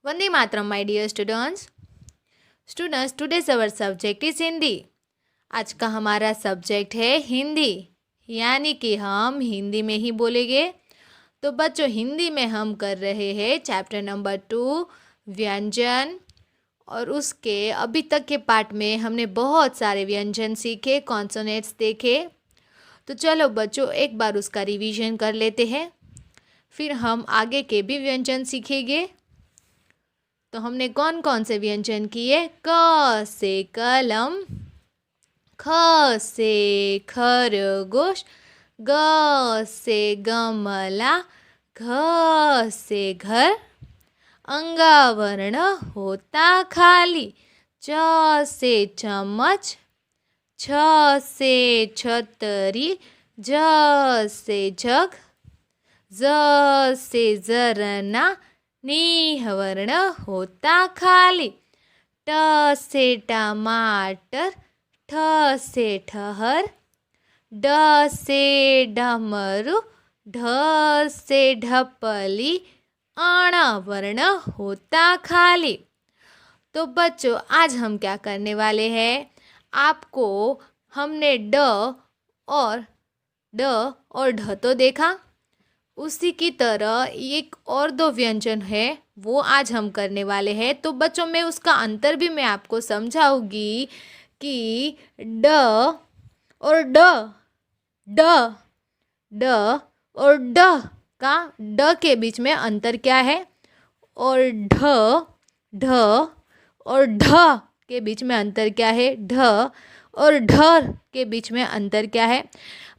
Vande Mataram, my dear students. Students, today's our subject is Hindi. आज का हमारा subject है हिंदी, यानी कि हम हिंदी में ही बोलेंगे. तो बच्चों, हिंदी में हम कर रहे हैं चैप्टर नंबर 2 व्यंजन. और उसके अभी तक के पार्ट में हमने बहुत सारे व्यंजन सीखे, कॉन्सोनेंट्स देखे. तो चलो बच्चों, एक बार उसका रिवीजन कर लेते हैं, फिर हम आगे के भी व्यंजन सीखेंगे. तो हमने कौन कौन से व्यंजन किए? क से कलम, ख से खरगोश, ग से गमला, घ से घर, अंगावर्ण होता खाली, च से चम्मच, छ से छतरी, ज से जग, ज से झरना, नी वर्ण होता खाली, ट से टमाटर, ठ से ठहर, ड से डमरू, ढ से ढपली, अण वर्ण होता खाली. तो बच्चों, आज हम क्या करने वाले हैं? आपको हमने ड और ढ तो देखा, उसी की तरह एक और दो व्यंजन है, वो आज हम करने वाले हैं. तो बच्चों, मैं उसका अंतर भी मैं आपको समझाऊंगी कि ड और ड और ड का ड के बीच में अंतर क्या है, और ढ और ढ के बीच में अंतर क्या है, ढ और ढ के बीच में अंतर क्या है.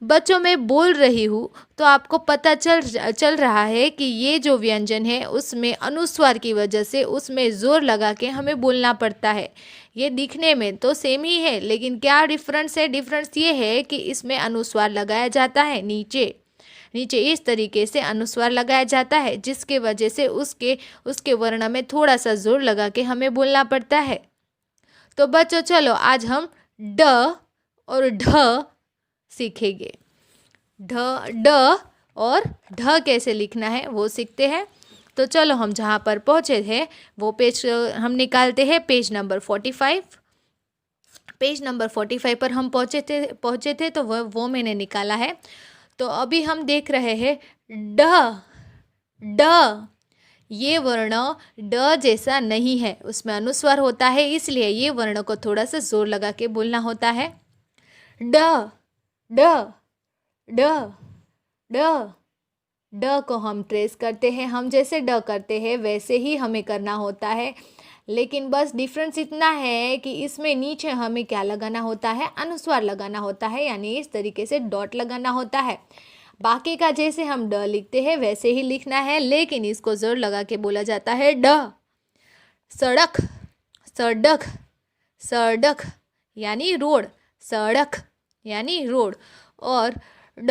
बच्चों, मैं बोल रही हूँ तो आपको पता चल रहा है कि ये जो व्यंजन है उसमें अनुस्वार की वजह से उसमें ज़ोर लगा के हमें बोलना पड़ता है. ये दिखने में तो सेम ही है, लेकिन क्या डिफरेंस है? डिफरेंस ये है कि इसमें अनुस्वार लगाया जाता है नीचे नीचे इस तरीके से अनुस्वार लगाया जाता है, जिसके वजह से उसके वर्ण में थोड़ा सा जोर लगा के हमें बोलना पड़ता है. तो बच्चों, चलो आज हम ड और ढ सीखेंगे. ढ और ढ कैसे लिखना है वो सीखते हैं. तो चलो, हम जहाँ पर पहुँचे थे वो पेज हम निकालते हैं. Page number 45. पेज नंबर 45 पर हम पहुँचे थे तो वो मैंने निकाला है. तो अभी हम देख रहे हैं ड. ये वर्ण ड जैसा नहीं है, उसमें अनुस्वार होता है, इसलिए ये वर्ण को थोड़ा सा जोर लगा के बोलना होता है. ड ड ड ड ड को हम ट्रेस करते हैं, हम जैसे ड करते हैं वैसे ही हमें करना होता है. लेकिन बस डिफरेंस इतना है कि इसमें नीचे हमें क्या लगाना होता है? अनुस्वार लगाना होता है, यानी इस तरीके से डॉट लगाना होता है. बाकी का जैसे हम ड लिखते हैं वैसे ही लिखना है, लेकिन इसको जोर लगा के बोला जाता है ड. सड़क, सड़क, सड़क यानी रोड, सड़क यानी रोड. और ड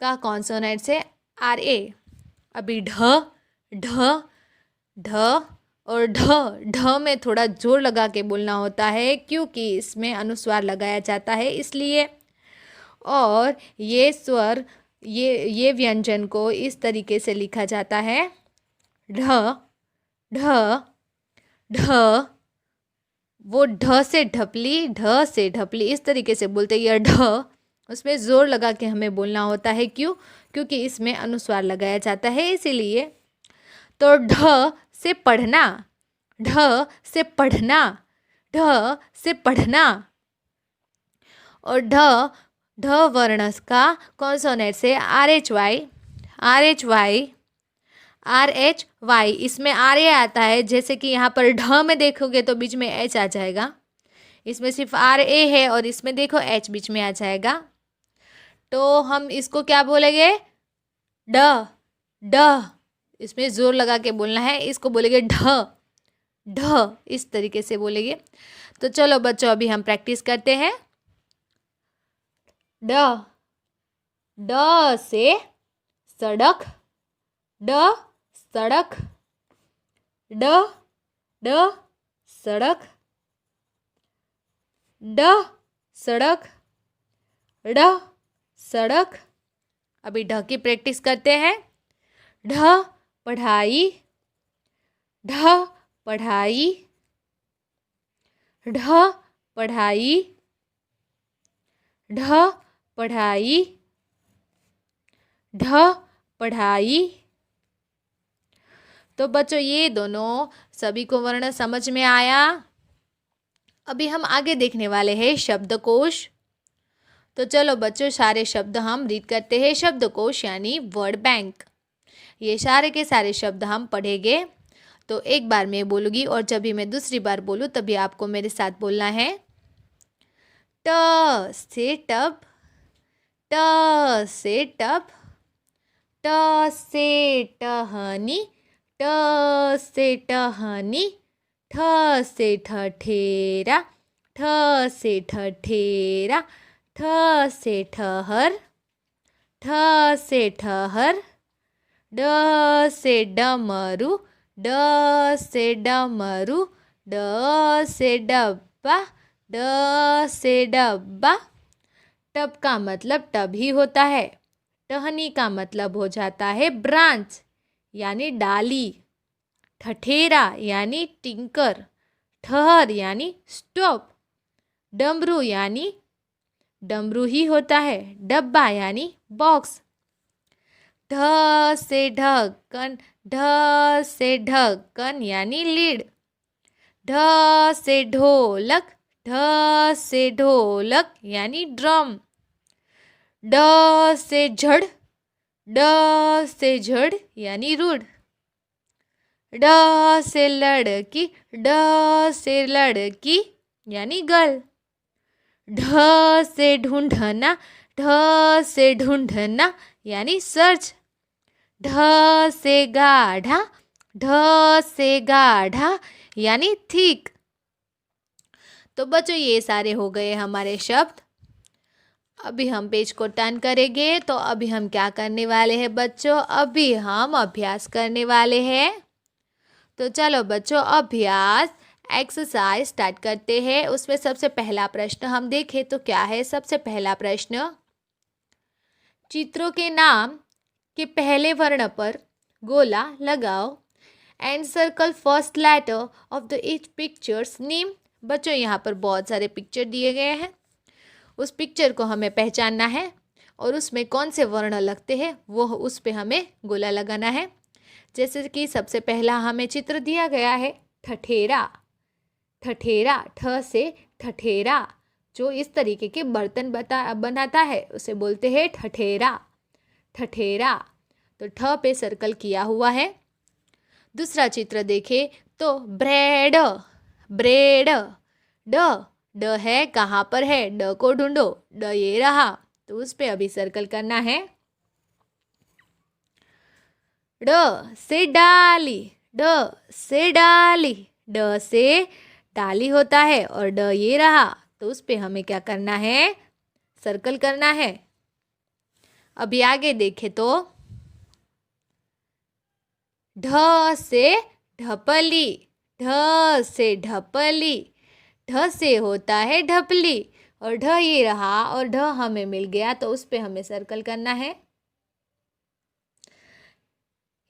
का कॉन्सोनेंट है RA. अभी ढ ढ ढ और ढ में थोड़ा जोर लगा के बोलना होता है, क्योंकि इसमें अनुस्वार लगाया जाता है इसलिए. और ये स्वर ये व्यंजन को इस तरीके से लिखा जाता है ढ ढ ढ. वो ढ से ढपली इस तरीके से बोलते हैं. यह ढ, उसमें ज़ोर लगा के हमें बोलना होता है. क्यों? क्योंकि इसमें अनुस्वार लगाया जाता है इसीलिए. तो ढ से पढ़ना, ढ से पढ़ना, ढ से पढ़ना. और ढ वर्ण का कॉन्सोनेंट से RHY. इसमें RA आता है, जैसे कि यहाँ पर ढ में देखोगे तो बीच में H आ जाएगा. इसमें सिर्फ RA है और इसमें देखो H बीच में आ जाएगा. तो हम इसको क्या बोलेंगे? ड. इसमें जोर लगा के बोलना है, इसको बोलेंगे ढ. इस तरीके से बोलेंगे. तो चलो बच्चों, अभी हम प्रैक्टिस करते हैं. ड से सड़क, ड सड़क, ड सड़क, ड सड़क, ड सड़क. अभी ढ की प्रैक्टिस करते हैं. ढ पढ़ाई, ढ पढ़ाई, ढ पढ़ाई, ढ पढ़ाई, ढ पढ़ाई। तो बच्चों ये दोनों सभी को वर्ण समझ में आया। अभी हम आगे देखने वाले हैं शब्दकोश। तो चलो बच्चों सारे शब्द हम रीड करते हैं। शब्दकोश यानी वर्ड बैंक। ये सारे के सारे शब्द हम पढ़ेंगे। तो एक बार मैं बोलूँगी और जब भी मैं दूसरी बार बोलूँ तभी आपको मेरे साथ बोलना है। ट से टब, ट से टब, ट से टहनी, ट से टहनी, ठ से ठठेरा, ठ से ठठेरा, ठ से ठहर, ठ से ठहर, ड से डमरू, ड से डमरू, ड से डब्बा, ड से डब्बा। टब का मतलब टब ही होता है। टहनी का मतलब हो जाता है ब्रांच यानी डाली। ठठेरा यानी टिंकर, ठहर यानी स्टॉप, डमरू यानी डमरू ही होता है, डब्बा यानी बॉक्स। ढ से ढक्कन, ढ से ढक्कन यानी लीड। ढ से ढोलक, ढ से ढोलक यानी ड्रम। ड से झड़, ड से झड़ यानी रूड। ड से लड़की, ड से लड़की यानी गर्ल। ढ से ढूंढना, ढ से ढूंढना यानी सर्च। ढ से गाढ़ा, ढ से गाढ़ा यानी थिक। तो बच्चों ये सारे हो गए हमारे शब्द। अभी हम पेज को टर्न करेंगे। तो अभी हम क्या करने वाले हैं बच्चों? अभी हम अभ्यास करने वाले हैं। तो चलो बच्चों अभ्यास एक्सरसाइज स्टार्ट करते हैं। उसमें सबसे पहला प्रश्न हम देखें तो क्या है? सबसे पहला प्रश्न, चित्रों के नाम के पहले वर्ण पर गोला लगाओ and circle first letter of the each pictures name. बच्चों यहाँ पर बहुत सारे पिक्चर दिए गए हैं। उस पिक्चर को हमें पहचानना है और उसमें कौन से वर्ण लगते हैं वो उस पे हमें गोला लगाना है। जैसे कि सबसे पहला हमें चित्र दिया गया है ठठेरा। ठठेरा, ठ से ठठेरा, जो इस तरीके के बर्तन बनाता है उसे बोलते हैं ठठेरा। ठठेरा, तो ठ पे सर्कल किया हुआ है। दूसरा चित्र देखें तो ब्रेड। ब्रेड, ड, ड है कहाँ पर है? ड को ढूंढो, ड ये रहा, तो उस पे अभी सर्कल करना है। ड से डाली, ड से डाली, ड से डाली होता है और ड ये रहा, तो उस पे हमें क्या करना है? सर्कल करना है। अभी आगे देखें तो ढ से ढपली, ढ से ढपली, ढ से होता है ढपली और ढ ये रहा और ढ हमें मिल गया, तो उस पे हमें सर्कल करना है।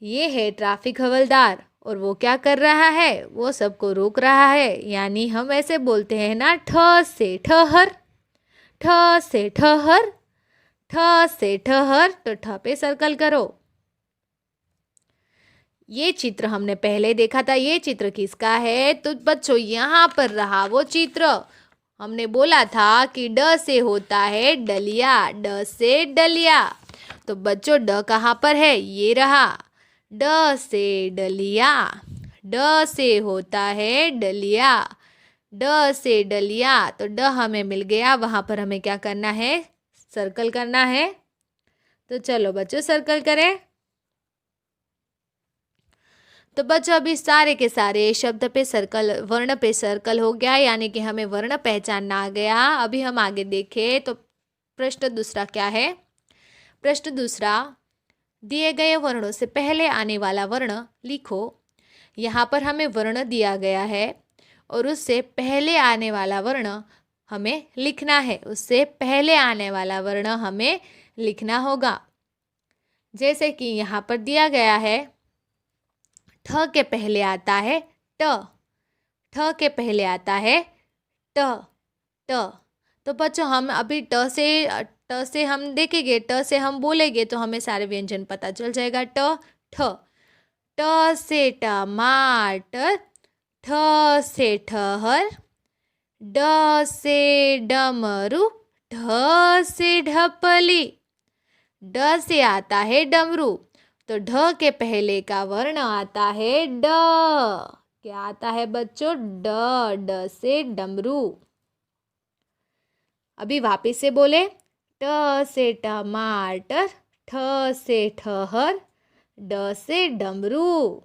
ये है ट्रैफिक हवलदार और वो क्या कर रहा है? वो सबको रोक रहा है। यानी हम ऐसे बोलते हैं ना, ठ से ठहर, ठ से ठहर, ठ से ठहर, तो ठ पे सर्कल करो। ये चित्र हमने पहले देखा था। ये चित्र किसका है? तो बच्चों यहाँ पर रहा वो चित्र। हमने बोला था कि ड से होता है डलिया, ड से डलिया। तो बच्चों ड कहाँ पर है? ये रहा, ड से डलिया। ड से होता है डलिया, ड से डलिया, तो ड हमें मिल गया। वहाँ पर हमें क्या करना है? सर्कल करना है। तो चलो बच्चों सर्कल करें। तो बच्चों अभी सारे के सारे शब्द पे सर्कल, वर्ण पे सर्कल हो गया, यानी कि हमें वर्ण पहचानना आ गया। अभी हम आगे देखें तो प्रश्न दूसरा क्या है? प्रश्न दूसरा, दिए गए वर्णों से पहले आने वाला वर्ण लिखो। यहाँ पर हमें वर्ण दिया गया है और उससे पहले आने वाला वर्ण हमें लिखना है। उससे पहले आने वाला वर्ण हमें लिखना होगा। जैसे कि यहाँ पर दिया गया है ठ के पहले आता है ट। ठ के पहले आता है ट। ट। तो बच्चों हम अभी ट से हम देखेंगे, ट से हम बोलेंगे तो हमें सारे व्यंजन पता चल जाएगा। ट ठ। ट से टमाटर, ठ से ठहर, ड से डमरू, ढ से ढपली। ड से आता है डमरू, तो ढ के पहले का वर्ण आता है ड। क्या आता है बच्चों? ड। ड से डमरू। अभी वापिस से बोले, ट से टमाटर, ठ से ठहर, ड से डमरू।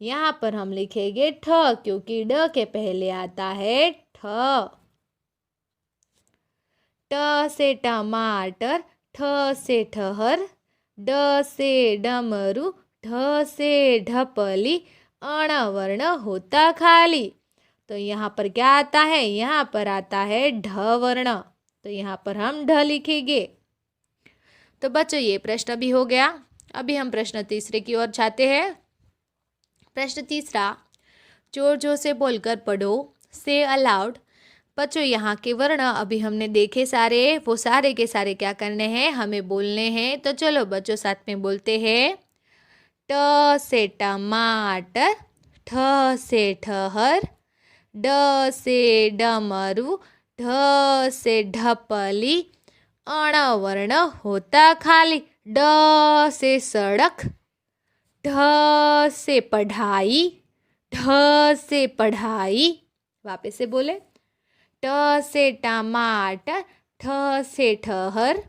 यहाँ पर हम लिखेंगे ठ, क्योंकि ड के पहले आता है ठ। ट से टमाटर, ठ से ठहर, ड से डमरू, ढ से ढपली, अण वर्ण होता खाली। तो यहाँ पर क्या आता है? यहाँ पर आता है ढ वर्ण, तो यहाँ पर हम ढ लिखेंगे। तो बच्चों ये प्रश्न भी हो गया। अभी हम प्रश्न तीसरे की ओर जाते हैं। प्रश्न तीसरा, जोर जोर से बोलकर पढ़ो, से अलाउड। बच्चों यहाँ के वर्ण अभी हमने देखे सारे, वो सारे के सारे क्या करने हैं? हमें बोलने हैं। तो चलो बच्चों साथ में बोलते हैं। ट से टमाटर, ठ से ठहर, ड से डमरू, ढ से ढपली, अण वर्ण होता खाली। ड से सड़क, ढ से पढ़ाई, ढ से पढ़ाई। वापस से बोले, ट से टमाटर, ठ से ठहर,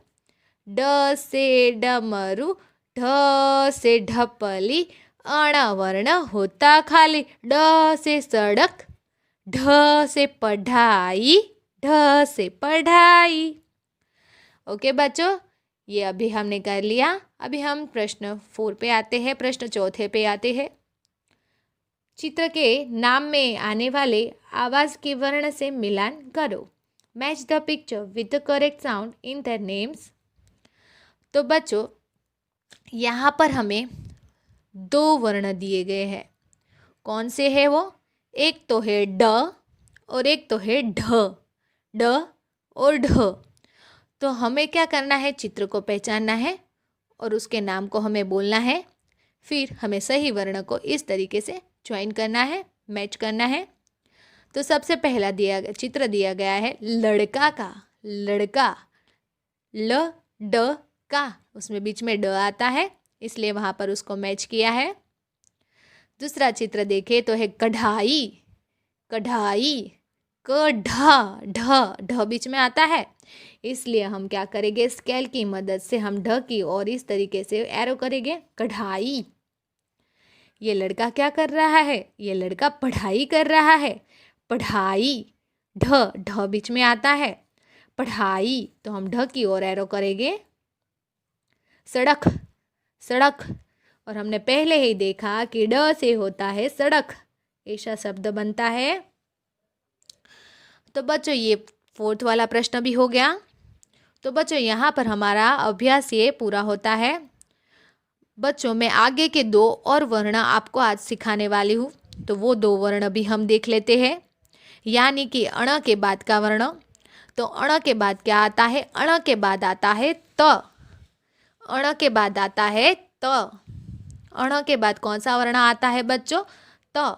ड से डमरू, ढ से ढपली, अण वर्ण होता खाली। ड से सड़क, ढ से पढ़ाई, ढ से पढ़ाई। ओके बच्चों, ये अभी हमने कर लिया। अभी हम प्रश्न 4 पे आते हैं, प्रश्न चौथे पे आते हैं। चित्र के नाम में आने वाले आवाज़ के वर्ण से मिलान करो। Match the picture with the correct sound in their names. तो बच्चों यहाँ पर हमें 2 वर्ण दिए गए हैं। कौन से है वो? एक तो है ड और एक तो है ढ। ड और ढ। तो हमें क्या करना है? चित्र को पहचानना है और उसके नाम को हमें बोलना है। फिर हमें सही वर्ण को इस तरीके से ज्वाइन करना है, मैच करना है। तो सबसे पहला चित्र दिया गया है लड़का का। लड़का, ल ड का, उसमें बीच में ड आता है, इसलिए वहाँ पर उसको मैच किया है। दूसरा चित्र देखें तो है कढ़ाई। कढ़ाई, क ढ बीच में आता है, इसलिए हम क्या करेंगे? स्केल की मदद से हम ढ की और इस तरीके से एरो करेंगे, कढ़ाई। ये लड़का क्या कर रहा है? ये लड़का पढ़ाई कर रहा है। पढ़ाई, ढ बीच में आता है, पढ़ाई, तो हम ढ की ओर एरो करेंगे। सड़क, सड़क, और हमने पहले ही देखा कि ड से होता है सड़क, ऐसा शब्द बनता है। तो बच्चों ये 4th वाला प्रश्न भी हो गया। तो बच्चों यहाँ पर हमारा अभ्यास ये पूरा होता है। बच्चों मैं आगे के 2 और वर्ण आपको आज सिखाने वाली हूँ, तो वो 2 वर्ण भी हम देख लेते हैं। यानी कि अण के बाद का वर्ण। तो अण के बाद क्या आता है? अण के बाद आता है त। अण के बाद आता है त। अण के बाद कौन सा वर्ण आता है बच्चों? त।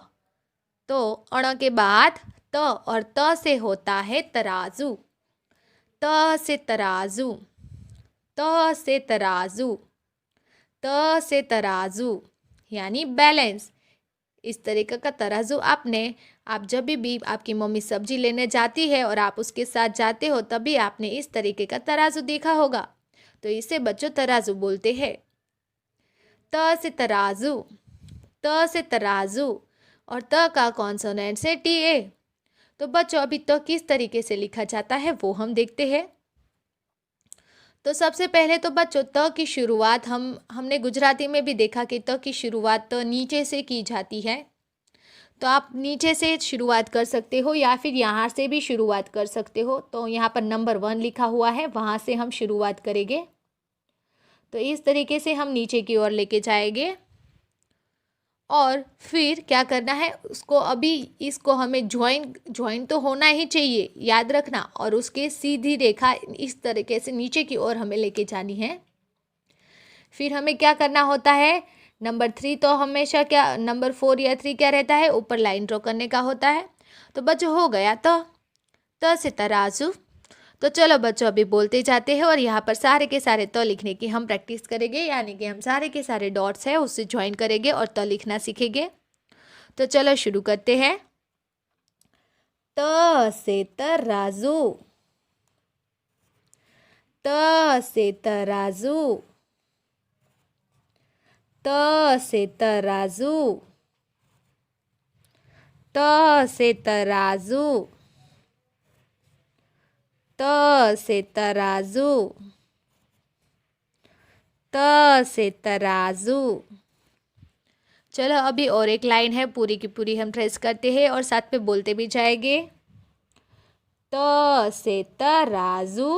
तो अण के बाद त, और त से होता है तराजू। त से तराजू, त से तराजू, त से तराजू, यानी बैलेंस। इस तरीके का तराजू आप जब भी आपकी मम्मी सब्जी लेने जाती है और आप उसके साथ जाते हो, तभी आपने इस तरीके का तराजू देखा होगा। तो इसे बच्चों तराजू बोलते हैं। त से तराजू, त से तराजू, और त का कॉन्सोनेंट से टी ए। तो बच्चों अभी त किस तरीके से लिखा जाता है वो हम देखते हैं। तो सबसे पहले तो बच्चों त की शुरुआत हमने गुजराती में भी देखा कि त की शुरुआत त नीचे से की जाती है। तो आप नीचे से शुरुआत कर सकते हो या फिर यहाँ से भी शुरुआत कर सकते हो। तो यहाँ पर नंबर 1 लिखा हुआ है, वहाँ से हम शुरुआत करेंगे। तो इस तरीके से हम नीचे की ओर लेके जाएंगे। और फिर क्या करना है उसको, अभी इसको हमें ज्वाइन तो होना ही चाहिए, याद रखना। और उसके सीधी रेखा इस तरीके से नीचे की ओर हमें लेके जानी है। फिर हमें क्या करना होता है, नंबर 3 तो हमेशा क्या, नंबर 4 या 3 क्या रहता है, ऊपर लाइन ड्रॉ करने का होता है। तो बच्चों हो गया त से तराजू। तो चलो बच्चों अभी बोलते जाते हैं और यहाँ पर सारे के सारे त लिखने की हम प्रैक्टिस करेंगे, यानी कि हम सारे के सारे डॉट्स है उससे ज्वाइन करेंगे और त लिखना सीखेंगे। तो चलो शुरू करते हैं। त से तराजू, त से तराजू, त से तराजू, त से तराजू, त से तराजू, त से तराजू। चलो अभी और एक लाइन है, पूरी की पूरी हम ट्रेस करते हैं और साथ में बोलते भी जाएंगे। त से तराजू,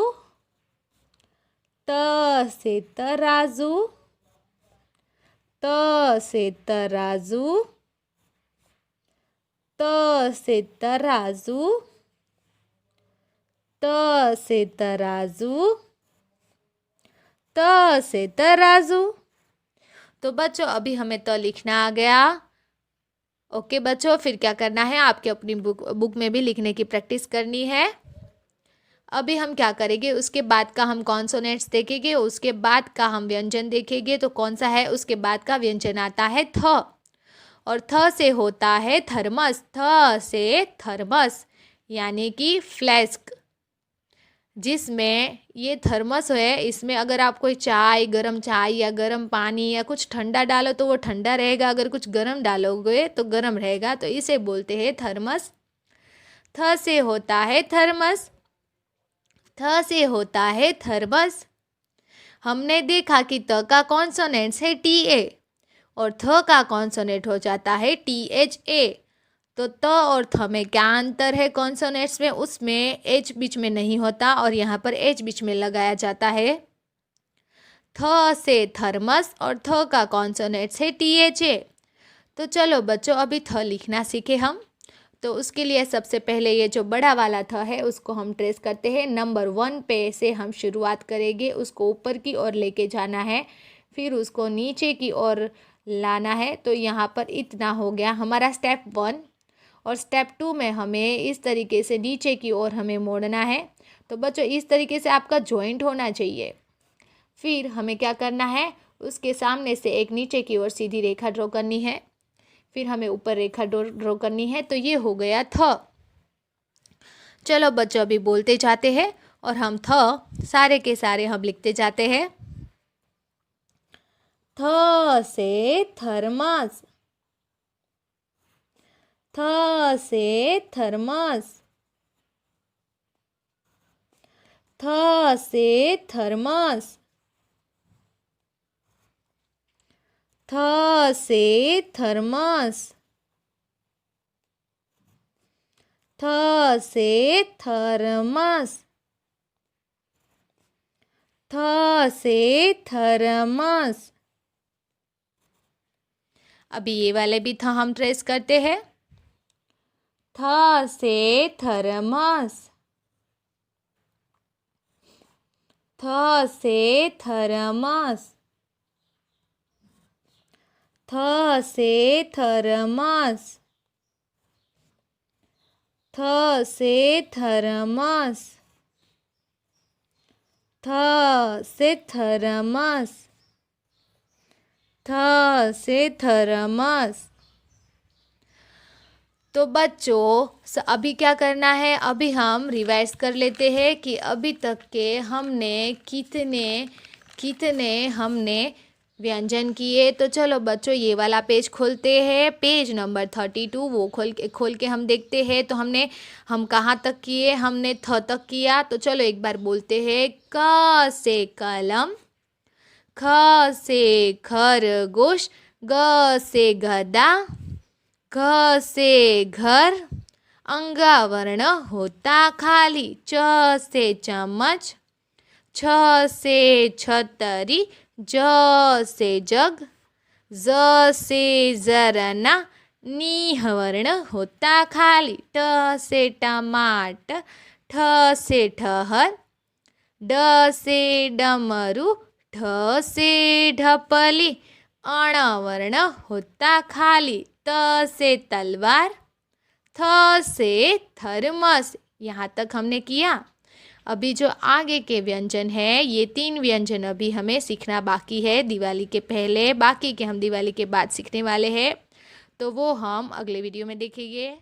त से तराजू, त से तराजू, त से तराजू, त से तराजू, त से तराजू। तो बच्चों अभी हमें त लिखना आ गया। ओके बच्चों, फिर क्या करना है, आपके अपनी बुक में भी लिखने की प्रैक्टिस करनी है। अभी हम क्या करेंगे, उसके बाद का हम कॉन्सोनेंट्स देखेंगे, उसके बाद का हम व्यंजन देखेंगे। तो कौन सा है, उसके बाद का व्यंजन आता है थ, और थ से होता है थर्मस। थ से थर्मस यानी कि फ्लास्क, जिसमें ये थर्मस है, इसमें अगर आप कोई चाय, गर्म चाय या गर्म पानी या कुछ ठंडा डालो तो वो ठंडा रहेगा, अगर कुछ गर्म डालोगे तो गर्म रहेगा। तो इसे बोलते हैं थर्मस। थ से होता है थर्मस, थ से होता है थर्मस। हमने देखा कि त का कॉन्सोनेंट्स है टी ए और थ का कॉन्सोनेंट हो जाता है टी एच ए। तो त और थ में क्या अंतर है कॉन्सोनेंट्स में, उसमें एच बीच में नहीं होता और यहाँ पर एच बीच में लगाया जाता है। थ से थर्मस और थ का कॉन्सोनेंट्स है टी एच ए। तो चलो बच्चों अभी थ लिखना सीखे हम। तो उसके लिए सबसे पहले ये जो बड़ा वाला थ है उसको हम ट्रेस करते हैं। नंबर 1 पे से हम शुरुआत करेंगे, उसको ऊपर की ओर लेके जाना है, फिर उसको नीचे की ओर लाना है। तो यहाँ पर इतना हो गया हमारा स्टेप 1। और स्टेप 2 में हमें इस तरीके से नीचे की ओर हमें मोड़ना है। तो बच्चों इस तरीके से आपका जॉइंट होना चाहिए। फिर हमें क्या करना है, उसके सामने से एक नीचे की ओर सीधी रेखा ड्रॉ करनी है, फिर हमें ऊपर रेखा ड्रॉ करनी है। तो ये हो गया थ। चलो बच्चों अभी बोलते जाते हैं और हम थ सारे के सारे हम लिखते जाते हैं। थ से थर्मस, थ से थर्मस, थ से थर्मस, थ से थर्मस, थ से थर्मस, थ से थर्मस। अभी ये वाले भी थ हम ट्रेस करते हैं। थ से थर्मस, थ से थर्मस, थ से थर्मस, थ से थर्मस, थ से थर्मस, थ से थर्मस। तो बच्चों अभी क्या करना है, अभी हम रिवाइज कर लेते हैं कि अभी तक के हमने कितने कितने हमने व्यंजन किए। तो चलो बच्चों ये वाला पेज खोलते हैं, पेज नंबर 32, वो खोल के हम देखते हैं। तो हम कहाँ तक किए, हमने थ तक किया। तो चलो एक बार बोलते हैं। क से कलम, ख से खरगोश, ग से गधा, घ से घर, अंगावर्ण होता खाली, च से चम्मच, छ से छतरी, ज से जग, ज से जरना, नी वर्ण होता खाली, ट से टमाटर, ठ से ठहर, ड से डमरू, ढ से ढपली, अण वर्ण होता खाली, त से तलवार, थ से थर्मस। यहाँ तक हमने किया। अभी जो आगे के व्यंजन है, ये 3 व्यंजन अभी हमें सीखना बाकी है दिवाली के पहले, बाकी के हम दिवाली के बाद सीखने वाले हैं, तो वो हम अगले वीडियो में देखेंगे।